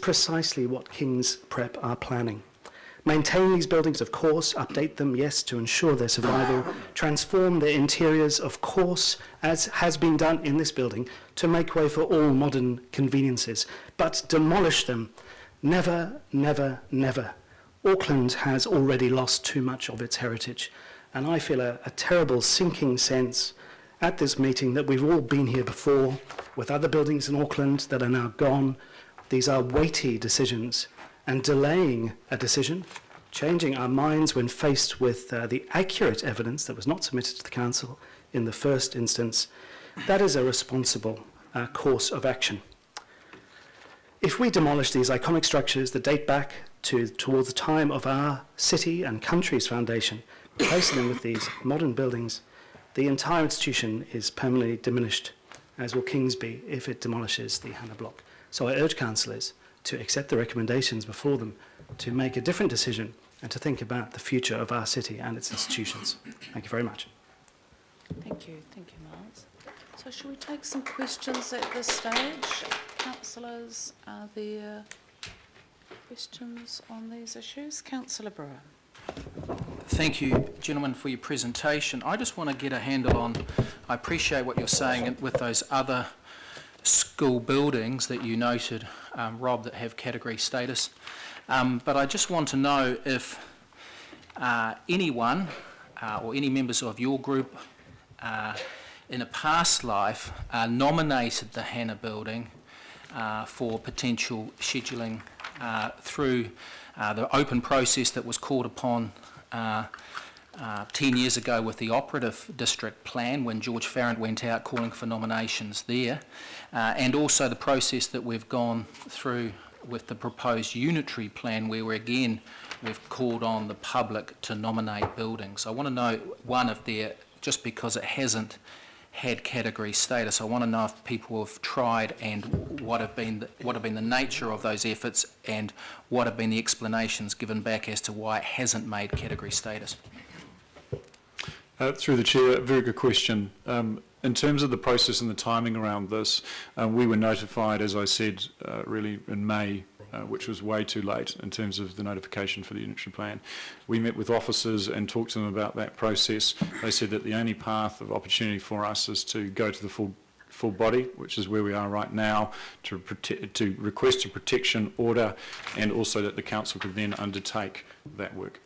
precisely what King's Prep are planning. Maintain these buildings, of course, update them, yes, to ensure their survival, transform their interiors, of course, as has been done in this building, to make way for all modern conveniences, but demolish them. Never, never, never. Auckland has already lost too much of its heritage, and I feel a terrible sinking sense at this meeting that we've all been here before with other buildings in Auckland that are now gone. These are weighty decisions, and delaying a decision, changing our minds when faced with the accurate evidence that was not submitted to the Council in the first instance, that is a responsible course of action. If we demolish these iconic structures that date back towards the time of our city and country's foundation, replacing them with these modern buildings, the entire institution is permanently diminished, as will King's be if it demolishes the Hannah Block. So I urge councillors to accept the recommendations before them, to make a different decision and to think about the future of our city and its institutions. Thank you very much. Thank you, Miles. So shall we take some questions at this stage? Councillors, are there questions on these issues? Councillor Brewer. Thank you, gentlemen, for your presentation. I just want to get a handle on, I appreciate what you're saying with those other school buildings that you noted, Rob, that have category status. But I just want to know if anyone or any members of your group in a past life nominated the Hannah building for potential scheduling through the open process that was called upon 10 years ago with the operative district plan when George Farrant went out calling for nominations there, and also the process that we've gone through with the proposed unitary plan where we've called on the public to nominate buildings. I want to know, one, if they're, just because it hasn't had category status, I want to know if people have tried and what have been the nature of those efforts and what have been the explanations given back as to why it hasn't made category status. Through the Chair, very good question. In terms of the process and the timing around this, we were notified, as I said, really in May, which was way too late in terms of the notification for the unitary plan. We met with officers and talked to them about that process. They said that the only path of opportunity for us is to go to the full body, which is where we are right now, to request a protection order, and also that the council could then undertake that work.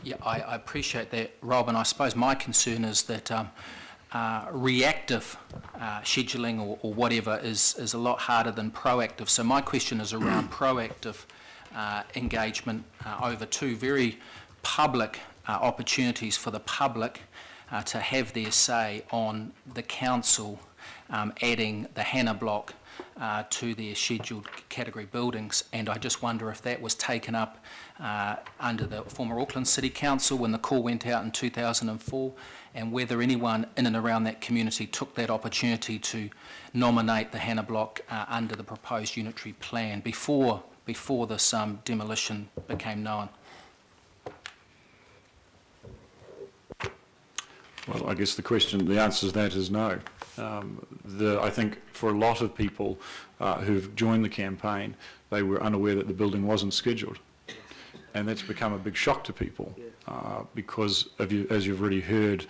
Yeah, I appreciate that, Rob, and I suppose my concern is that reactive scheduling or whatever is a lot harder than proactive. So my question is around proactive engagement over two very public opportunities for the public to have their say on the council adding the Hannah block to their scheduled category buildings, and I just wonder if that was taken up under the former Auckland City Council when the call went out in 2004, and whether anyone in and around that community took that opportunity to nominate the Hannah block under the proposed unitary plan before this demolition became known. Well, I guess the answer to that is no. I think for a lot of people who've joined the campaign, they were unaware that the building wasn't scheduled. And that's become a big shock to people because, as you've already heard,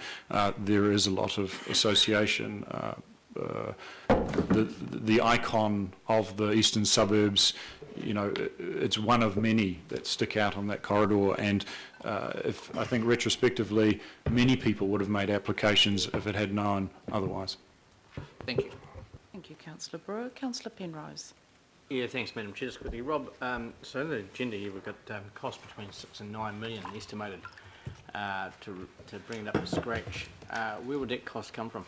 there is a lot of association. The icon of the eastern suburbs, you know, it's one of many that stick out on that corridor, and I think retrospectively, many people would have made applications if it had known otherwise. Thank you. Thank you, Councillor Brewer. Councillor Penrose. Yeah, thanks, Madam Chair. Just quickly, Rob. So in the agenda here, we've got cost between 6 and 9 million estimated to bring it up to scratch. Where would that cost come from?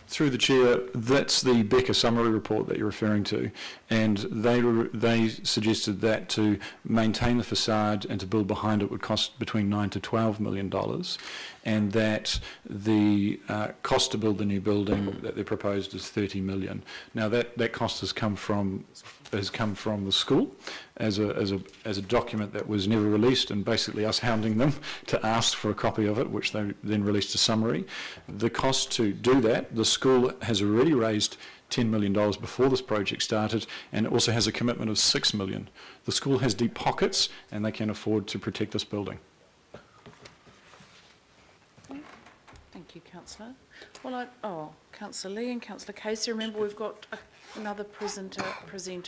Through the Chair, that's the Becker summary report that you're referring to, and they suggested that to maintain the facade and to build behind it would cost between $9 to $12 million, and that the cost to build the new building that they proposed is $30 million. Now that cost has come from the school as a document that was never released, and basically us hounding them to ask for a copy of it, which they then released a summary. The cost to do that, the school has already raised $10 million before this project started, and it also has a commitment of $6 million. The school has deep pockets, and they can afford to protect this building. Thank you, Councillor. Well, Councillor Lee and Councillor Casey, remember we've got another presenter.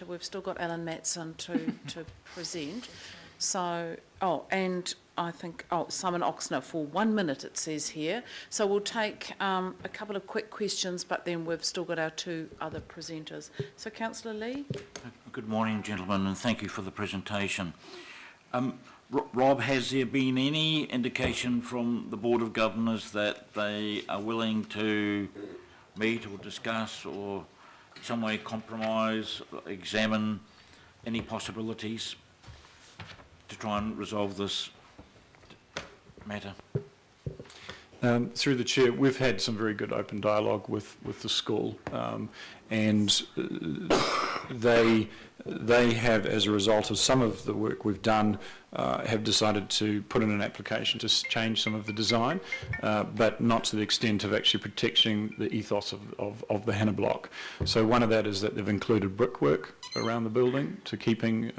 We've still got Alan Matson to present. So, and I think, Simon Oxner for 1 minute it says here. So we'll take a couple of quick questions, but then we've still got our two other presenters. So Councillor Lee. Good morning, gentlemen, and thank you for the presentation. Rob, has there been any indication from the Board of Governors that they are willing to meet or discuss or in some way compromise, examine any possibilities to try and resolve this matter? Through the Chair, we've had some very good open dialogue with the school, and they have, as a result of some of the work we've done, have decided to put in an application to change some of the design, but not to the extent of actually protecting the ethos of the Hannah block. So one of that is that they've included brickwork around the building to keeping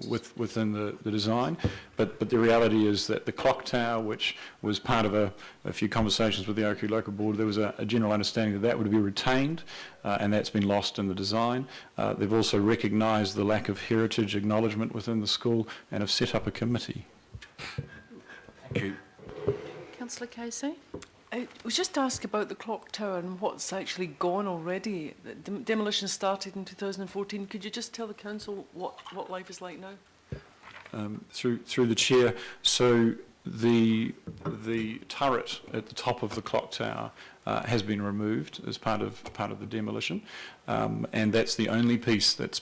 within the design, but the reality is that the clock tower, which was part of a few conversations with the Auckland Local Board, there was a general understanding that that would be retained, and that's been lost in the design. They've also recognised the lack of heritage acknowledgement within the school and have set up a committee. Thank you. Councillor Casey. I was just asked about the clock tower and what's actually gone already. The demolition started in 2014. Could you just tell the council what life is like now? Through the Chair, so the turret at the top of the clock tower has been removed as part of the demolition, and that's the only piece that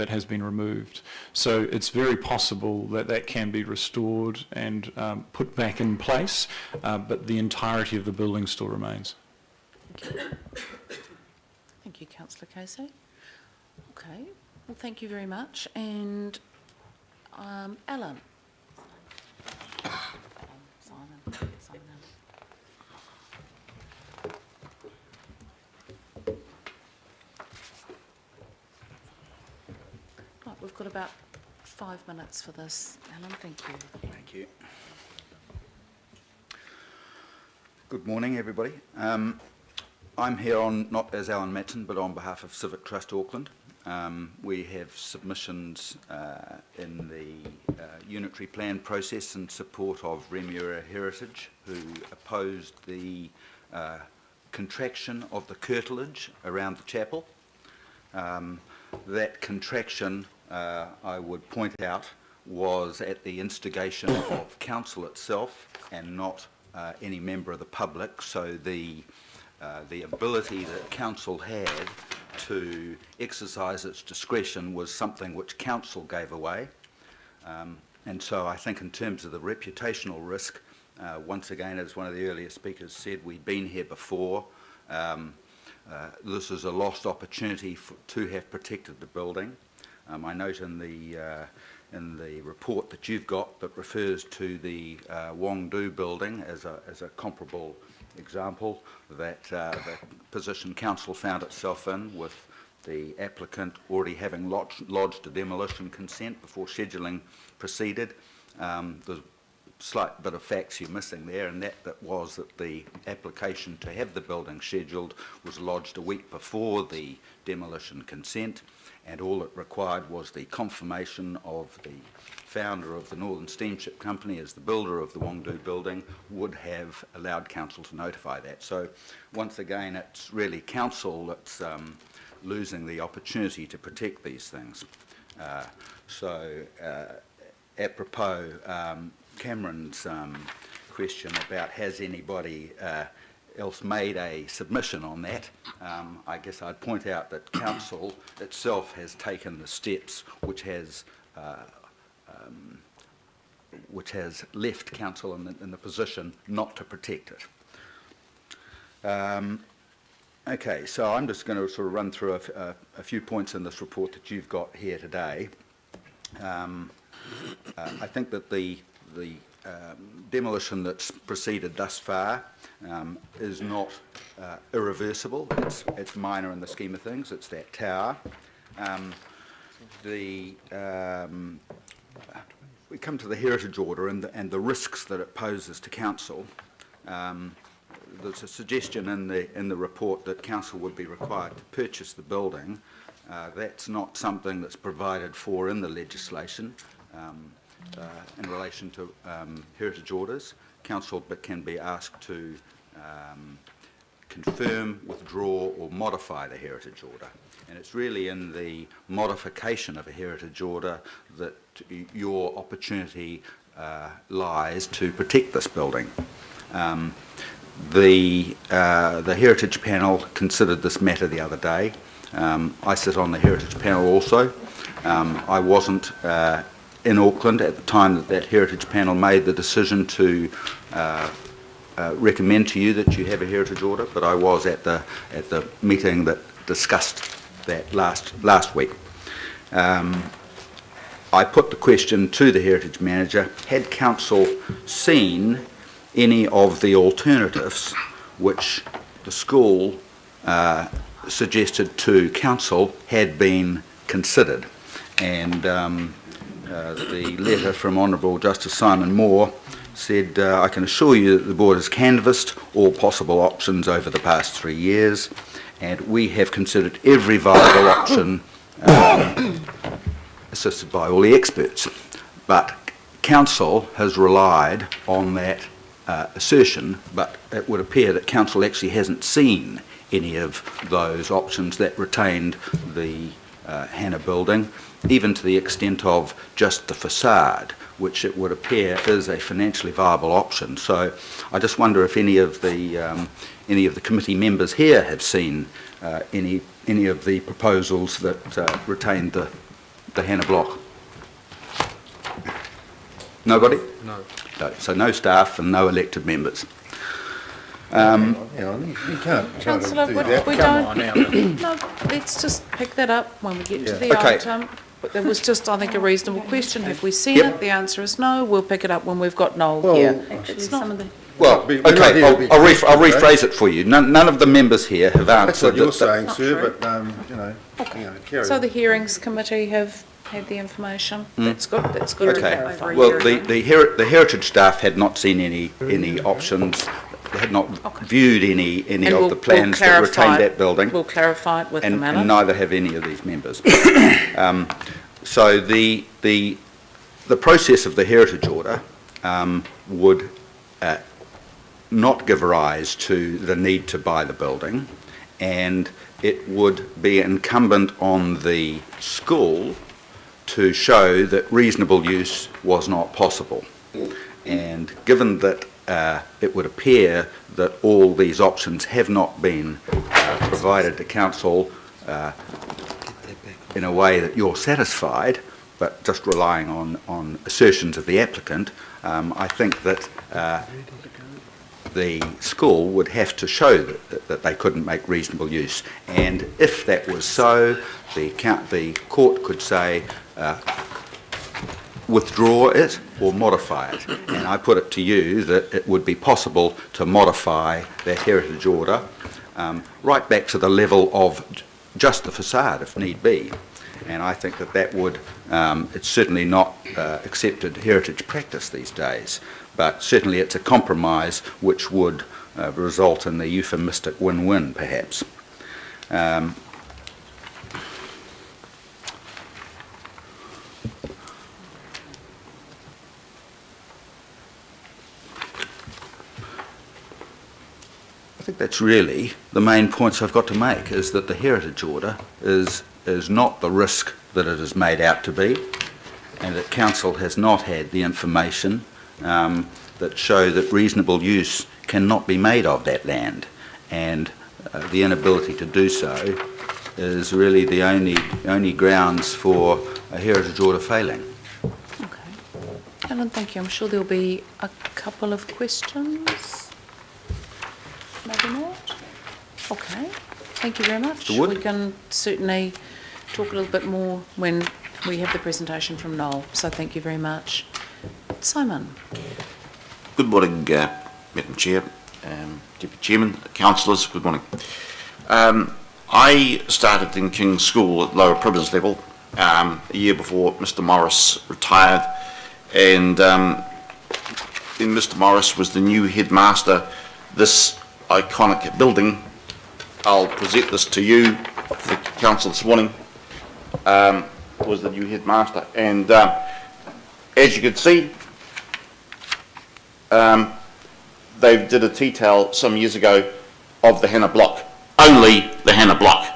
has been removed. So it's very possible that can be restored and put back in place, but the entirety of the building still remains. Thank you, Councillor Casey. Okay, well, thank you very much. And Alan. Simon. Right, we've got about 5 minutes for this. Alan, thank you. Thank you. Good morning, everybody. I'm here not as Alan Matson, but on behalf of Civic Trust Auckland. We have submissions in the unitary plan process in support of Remuera Heritage, who opposed the contraction of the curtilage around the chapel. That contraction, I would point out, was at the instigation of council itself and not any member of the public. So the ability that council had to exercise its discretion was something which council gave away. And so I think in terms of the reputational risk, once again, as one of the earlier speakers said, we've been here before. This is a lost opportunity to have protected the building. I note in the report that you've got that refers to the Wong-Do building as a comparable example that the position council found itself in, with the applicant already having lodged a demolition consent before scheduling proceeded. There's a slight bit of facts you're missing there, and that was that the application to have the building scheduled was lodged a week before the demolition consent, and all it required was the confirmation of the founder of the Northern Steamship Company as the builder of the Wong-Do building would have allowed council to notify that. So once again, it's really council that's losing the opportunity to protect these things. Apropos Cameron's question about has anybody else made a submission on that, I guess I'd point out that council itself has taken the steps which has left council in the position not to protect it. Okay, so I'm just going to sort of run through a few points in this report that you've got here today. I think that the demolition that's proceeded thus far is not irreversible. It's minor in the scheme of things. It's that tower. We come to the heritage order and the risks that it poses to council. There's a suggestion in the report that council would be required to purchase the building. That's not something that's provided for in the legislation in relation to heritage orders. Council can be asked to confirm, withdraw or modify the heritage order. And it's really in the modification of a heritage order that your opportunity lies to protect this building. The Heritage Panel considered this matter the other day. I sit on the Heritage Panel also. I wasn't in Auckland at the time that Heritage Panel made the decision to recommend to you that you have a heritage order, but I was at the meeting that discussed that last week. I put the question to the Heritage Manager, had council seen any of the alternatives which the school suggested to council had been considered? And the letter from Honourable Justice Simon Moore said, I can assure you that the board has canvassed all possible options over the past 3 years, and we have considered every viable option assisted by all the experts. But council has relied on that assertion, but it would appear that council actually hasn't seen any of those options that retained the Hannah building, even to the extent of just the facade, which it would appear is a financially viable option. So I just wonder if any of the committee members here have seen any of the proposals that retained the Hannah block. Nobody? No. So no staff and no elected members. You can't Councillor, do we that. don't, no, let's just pick that up when we get to the Okay. item. But there was just, I think, a reasonable question. Have we seen Yep. it? The answer is no. We'll pick it up when we've got Noel Well, here. It's not, Well, We're not okay, here to be I'll critical, rephrase it for you. None of the members here have That's answered. what you're that- saying, Not sir, true. but, carry so on. the hearings committee have had the information. That's good. That's good. to Okay, have over a well, year ago. the heritage staff had not seen any options, they had not viewed any And of we'll- the plans we'll that clarify retained it. that building. We'll clarify it with the And manner. neither have any of these members. So the process of the heritage order would not give rise to the need to buy the building, and it would be incumbent on the school to show that reasonable use was not possible. And given that it would appear that all these options have not been provided to council in a way that you're satisfied, but just relying on assertions of the applicant, I think that the school would have to show that they couldn't make reasonable use. And if that was so, the court could say withdraw it or modify it. And I put it to you that it would be possible to modify that heritage order right back to the level of just the facade if need be. And I think that would, it's certainly not accepted heritage practice these days, but certainly it's a compromise which would result in the euphemistic win-win perhaps. I think that's really the main points I've got to make, is that the heritage order is not the risk that it is made out to be, and that council has not had the information that show that reasonable use cannot be made of that land, and the inability to do so is really the only grounds for a heritage order failing. Okay. Helen, thank you. I'm sure there'll be a couple of questions. Maybe not? Okay. Thank you very much. Mr. Wood? We can certainly talk a little bit more when we have the presentation from Noel. So thank you very much. Simon? Good morning, Madam Chair, Deputy Chairman, councillors, good morning. I started in King's School at lower privilege level a year before Mr Morris retired, and then Mr Morris was the new headmaster. This iconic building, I'll present this to you, the council this morning, was the new headmaster, and as you can see, they did a detail some years ago of the Hannah block, only the Hannah block.